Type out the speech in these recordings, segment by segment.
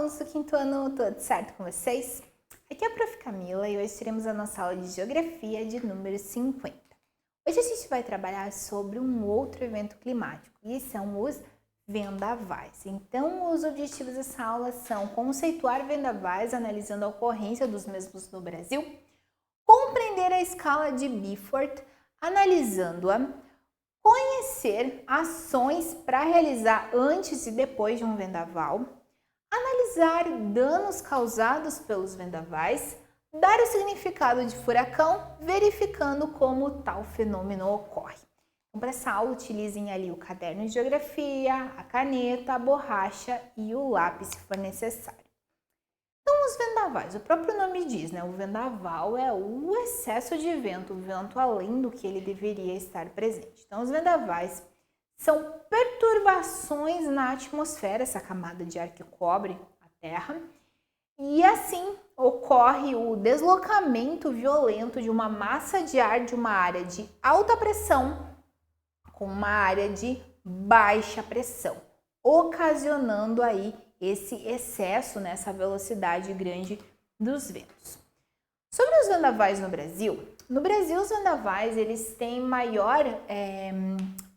alunos do quinto ano, tudo certo com vocês? Aqui é a Prof. Camila e hoje teremos a nossa aula de Geografia de número 50. Hoje a gente vai trabalhar sobre um outro evento climático e são os vendavais. Então, os objetivos dessa aula são conceituar vendavais, analisando a ocorrência dos mesmos no Brasil, compreender a escala de Beaufort, analisando-a, conhecer ações para realizar antes e depois de um vendaval, analisar danos causados pelos vendavais, dar o significado de furacão, verificando como tal fenômeno ocorre. Então, para essa aula, utilizem ali o caderno de geografia, a caneta, a borracha e o lápis, se for necessário. Então, os vendavais, o próprio nome diz, né? O vendaval é o excesso de vento, o vento além do que ele deveria estar presente. Então, os vendavais são perturbações na atmosfera, essa camada de ar que cobre a Terra, e assim ocorre o deslocamento violento de uma massa de ar de uma área de alta pressão com uma área de baixa pressão, ocasionando aí esse excesso nessa velocidade grande dos ventos. Sobre os vendavais no Brasil os vendavais eles têm maior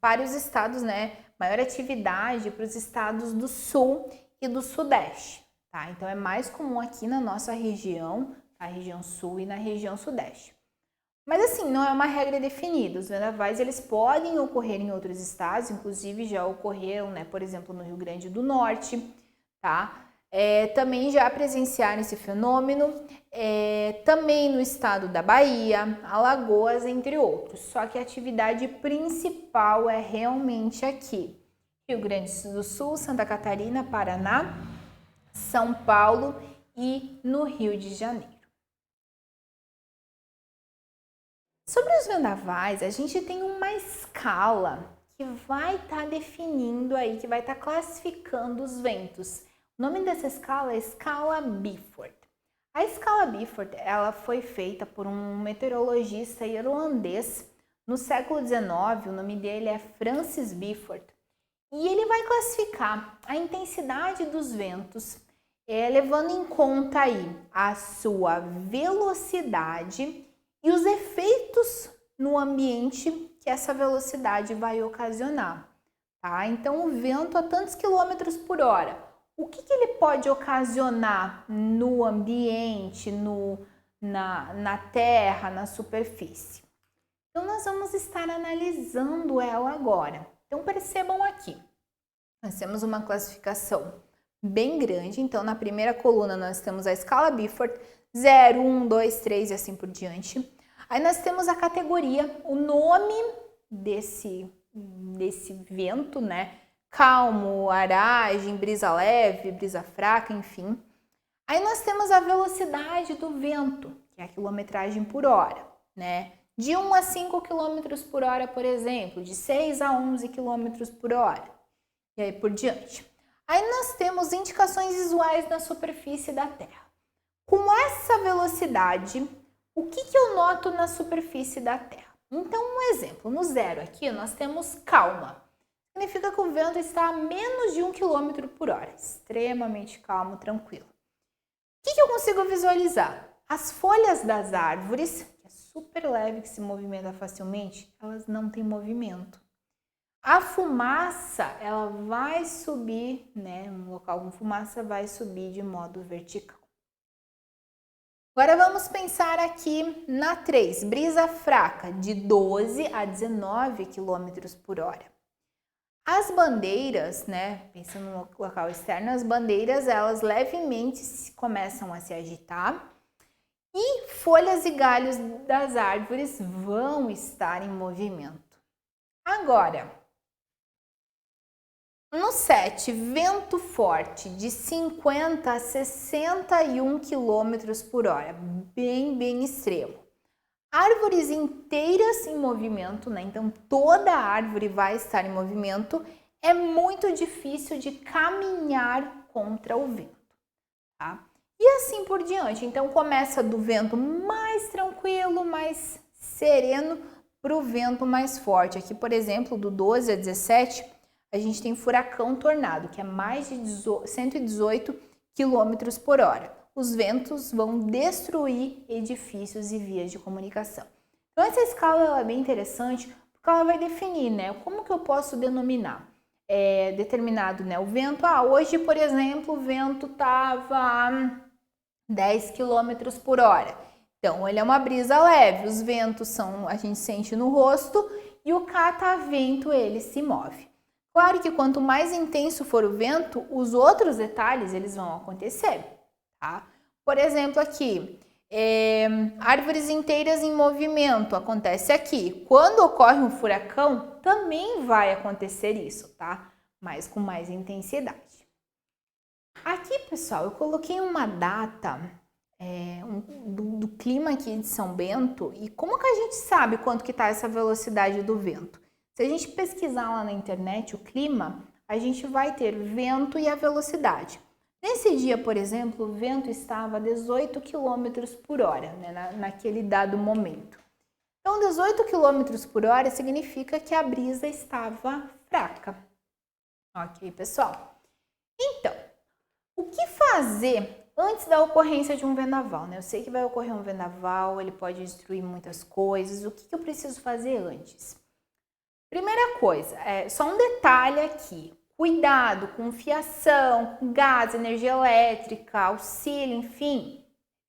para os estados, né, maior atividade para os estados do sul e do sudeste, tá? Então é mais comum aqui na nossa região, a região sul e na região sudeste. Mas assim, não é uma regra definida. Os vendavais eles podem ocorrer em outros estados, inclusive já ocorreram, né, por exemplo, no Rio Grande do Norte, tá? Também já presenciaram esse fenômeno, também no estado da Bahia, Alagoas, entre outros. Só que a atividade principal é realmente aqui. Rio Grande do Sul, Santa Catarina, Paraná, São Paulo e no Rio de Janeiro. Sobre os vendavais, a gente tem uma escala que vai estar definindo aí, que vai estar classificando os ventos. O nome dessa escala é escala Beaufort. A escala Beaufort, ela foi feita por um meteorologista irlandês no século XIX, o nome dele é Francis Beaufort. E ele vai classificar a intensidade dos ventos, levando em conta aí a sua velocidade e os efeitos no ambiente que essa velocidade vai ocasionar, tá? Então, o vento a tantos quilômetros por hora, o que ele pode ocasionar no ambiente, na terra, na superfície? Então, nós vamos estar analisando ela agora. Então, percebam aqui, nós temos uma classificação bem grande. Então, na primeira coluna, nós temos a escala Beaufort, 0, 1, 2, 3 e assim por diante. Aí nós temos a categoria, o nome desse vento, né? Calmo, aragem, brisa leve, brisa fraca, enfim. Aí nós temos a velocidade do vento, que é a quilometragem por hora, né? De 1 a 5 km por hora, por exemplo, de 6 a 11 km por hora, e aí por diante. Aí nós temos indicações visuais na superfície da Terra. Com essa velocidade, o que eu noto na superfície da Terra? Então, um exemplo, no 0 aqui nós temos calma. Significa que o vento está a menos de 1 km por hora, extremamente calmo, tranquilo. O que eu consigo visualizar? As folhas das árvores, que é super leve, que se movimenta facilmente, elas não têm movimento. A fumaça, ela vai subir, né? Um local com fumaça vai subir de modo vertical. Agora vamos pensar aqui na 3, brisa fraca, de 12 a 19 km por hora. As bandeiras, né, pensando no local externo, as bandeiras, elas levemente começam a se agitar e folhas e galhos das árvores vão estar em movimento. Agora, no 7, vento forte de 50 a 61 km por hora, bem extremo. Árvores inteiras em movimento, né? Então toda a árvore vai estar em movimento. É muito difícil de caminhar contra o vento, tá? E assim por diante. Então começa do vento mais tranquilo, mais sereno, para o vento mais forte. Aqui, por exemplo, do 12 a 17, a gente tem furacão tornado, que é mais de 118 quilômetros por hora. Os ventos vão destruir edifícios e vias de comunicação. Então essa escala ela é bem interessante porque ela vai definir, né, como que eu posso denominar determinado, né, o vento. Hoje, por exemplo, o vento estava a 10 quilômetros por hora. Então, ele é uma brisa leve, os ventos a gente sente no rosto e o catavento, ele se move. Claro que quanto mais intenso for o vento, os outros detalhes, eles vão acontecer, tá? Por exemplo, aqui, árvores inteiras em movimento, acontece aqui. Quando ocorre um furacão, também vai acontecer isso, tá? Mas com mais intensidade. Aqui, pessoal, eu coloquei uma data do clima aqui de São Bento e como que a gente sabe quanto que está essa velocidade do vento? Se a gente pesquisar lá na internet o clima, a gente vai ter vento e a velocidade. Nesse dia, por exemplo, o vento estava a 18 km por hora, né, naquele dado momento. Então, 18 km por hora significa que a brisa estava fraca. Ok, pessoal? Então, o que fazer antes da ocorrência de um vendaval, né? Eu sei que vai ocorrer um vendaval, ele pode destruir muitas coisas. O que eu preciso fazer antes? Primeira coisa, só um detalhe aqui. Cuidado com fiação, com gás, energia elétrica, auxílio, enfim.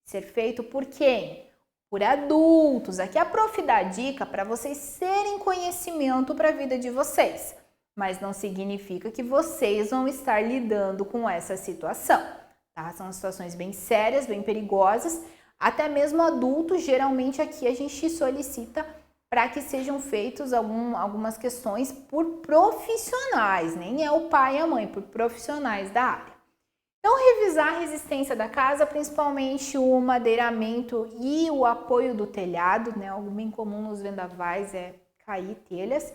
Ser feito por quem? Por adultos. Aqui a prof dá dica para vocês terem conhecimento para a vida de vocês. Mas não significa que vocês vão estar lidando com essa situação, tá? São situações bem sérias, bem perigosas. Até mesmo adultos, geralmente aqui a gente solicita para que sejam feitas algumas questões por profissionais, nem é o pai e a mãe, por profissionais da área. Então, revisar a resistência da casa, principalmente o madeiramento e o apoio do telhado, né? Algo bem comum nos vendavais é cair telhas.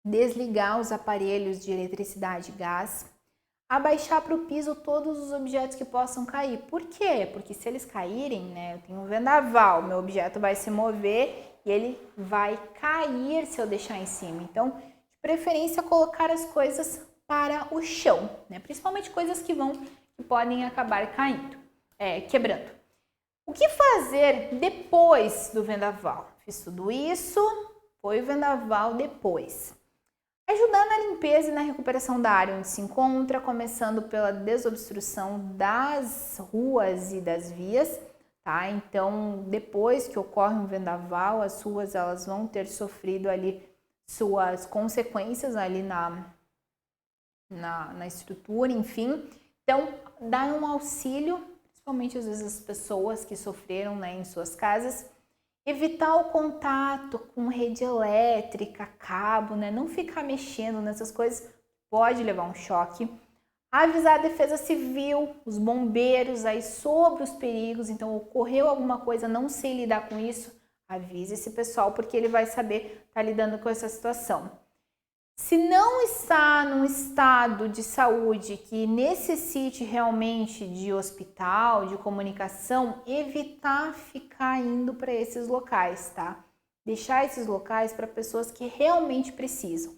Desligar os aparelhos de eletricidade e gás. Abaixar para o piso todos os objetos que possam cair. Por quê? Porque se eles caírem, né? Eu tenho um vendaval, meu objeto vai se mover e ele vai cair se eu deixar em cima. Então, de preferência, colocar as coisas para o chão, né? Principalmente coisas que podem acabar quebrando. O que fazer depois do vendaval? Fiz tudo isso, foi o vendaval depois. Ajudar na limpeza e na recuperação da área onde se encontra, começando pela desobstrução das ruas e das vias. Tá? Então, depois que ocorre um vendaval, as ruas elas vão ter sofrido ali suas consequências ali na estrutura, enfim. Então, dar um auxílio, principalmente às vezes as pessoas que sofreram, né, em suas casas. Evitar o contato com rede elétrica, cabo, né? Não ficar mexendo nessas coisas, pode levar um choque. Avisar a defesa civil, os bombeiros aí sobre os perigos. Então, ocorreu alguma coisa, não sei lidar com isso, avise esse pessoal porque ele vai saber estar lidando com essa situação. Se não está num estado de saúde que necessite realmente de hospital, de comunicação, evitar ficar indo para esses locais, tá? Deixar esses locais para pessoas que realmente precisam.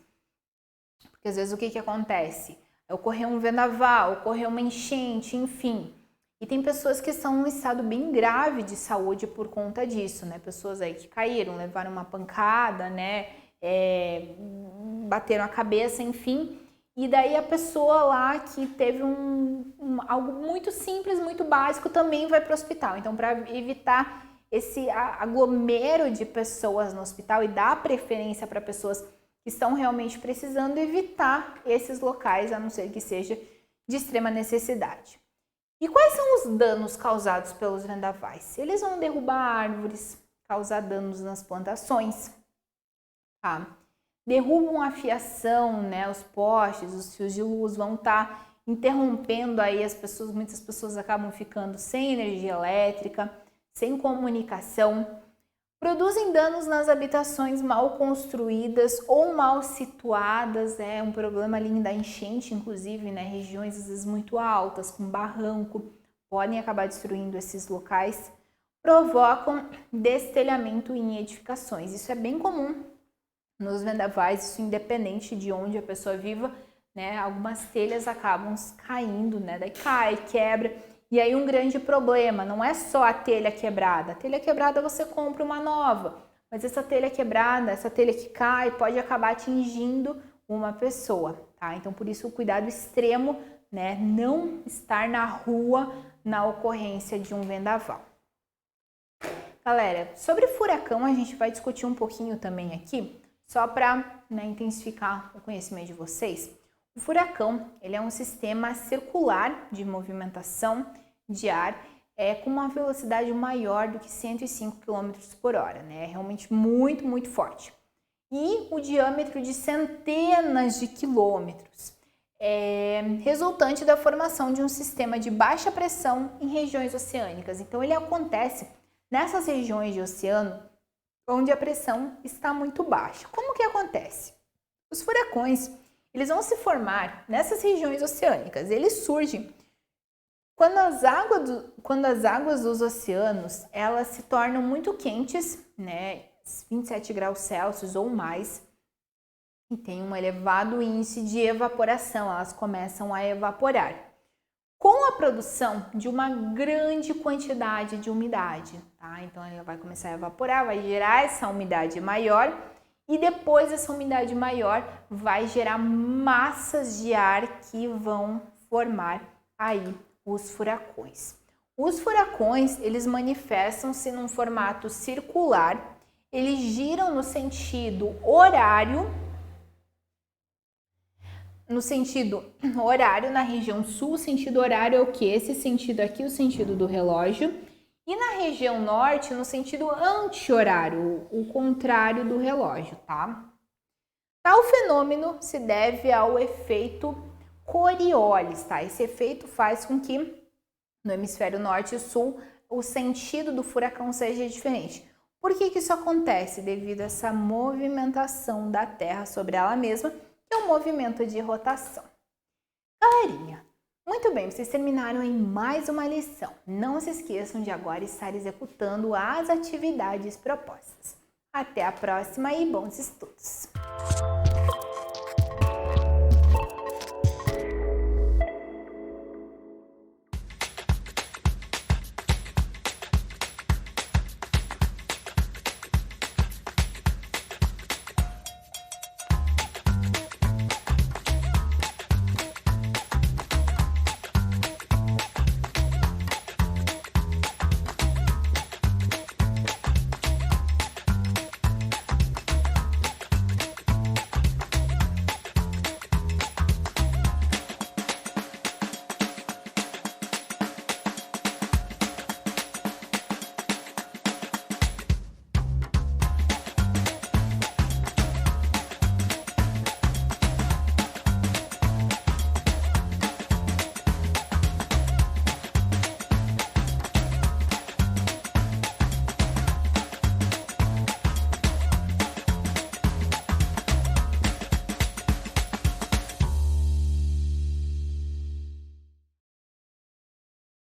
Porque às vezes o que acontece? Ocorreu um vendaval, ocorreu uma enchente, enfim. E tem pessoas que estão num estado bem grave de saúde por conta disso, né? Pessoas aí que caíram, levaram uma pancada, né? Bateram a cabeça, enfim. E daí a pessoa lá que teve algo muito simples, muito básico, também vai para o hospital. Então, para evitar esse aglomero de pessoas no hospital e dar preferência para pessoas que estão realmente precisando, evitar esses locais, a não ser que seja de extrema necessidade. E quais são os danos causados pelos vendavais? Eles vão derrubar árvores, causar danos nas plantações, tá? Derrubam a fiação, né? Os postes, os fios de luz vão estar interrompendo aí as pessoas, muitas pessoas acabam ficando sem energia elétrica, sem comunicação. Produzem danos nas habitações mal construídas ou mal situadas, é um problema ali da enchente, inclusive, né? Regiões às vezes muito altas, com barranco, podem acabar destruindo esses locais. Provocam destelhamento em edificações. Isso é bem comum nos vendavais, isso independente de onde a pessoa viva, né? Algumas telhas acabam caindo, né? Daí cai, quebra. E aí um grande problema, não é só a telha quebrada. A telha quebrada você compra uma nova, mas essa telha quebrada, essa telha que cai, pode acabar atingindo uma pessoa, tá? Então por isso o cuidado extremo, né? Não estar na rua na ocorrência de um vendaval. Galera, sobre furacão a gente vai discutir um pouquinho também aqui, só para, né, intensificar o conhecimento de vocês. O furacão, ele é um sistema circular de movimentação de ar com uma velocidade maior do que 105 km por hora, né? É realmente muito, muito forte. E o diâmetro de centenas de quilômetros, resultante da formação de um sistema de baixa pressão em regiões oceânicas. Então ele acontece nessas regiões de oceano onde a pressão está muito baixa. Como que acontece? Os furacões, eles vão se formar nessas regiões oceânicas. Eles surgem quando as águas dos oceanos, elas se tornam muito quentes, né? 27 graus Celsius ou mais, e tem um elevado índice de evaporação, elas começam a evaporar. Com a produção de uma grande quantidade de umidade, tá? Então ela vai começar a evaporar, vai gerar essa umidade maior e depois essa umidade maior vai gerar massas de ar que vão formar aí os furacões. Os furacões, eles manifestam-se num formato circular, eles giram no sentido horário, na região sul. O sentido horário é o que? Esse sentido aqui, o sentido do relógio. E na região norte, no sentido anti-horário, o contrário do relógio, tá? Tal fenômeno se deve ao efeito Coriolis, tá? Esse efeito faz com que no hemisfério norte e sul o sentido do furacão seja diferente. Por que isso acontece? Devido a essa movimentação da Terra sobre ela mesma, que é um movimento de rotação. Galerinha, muito bem, vocês terminaram em mais uma lição. Não se esqueçam de agora estar executando as atividades propostas. Até a próxima e bons estudos!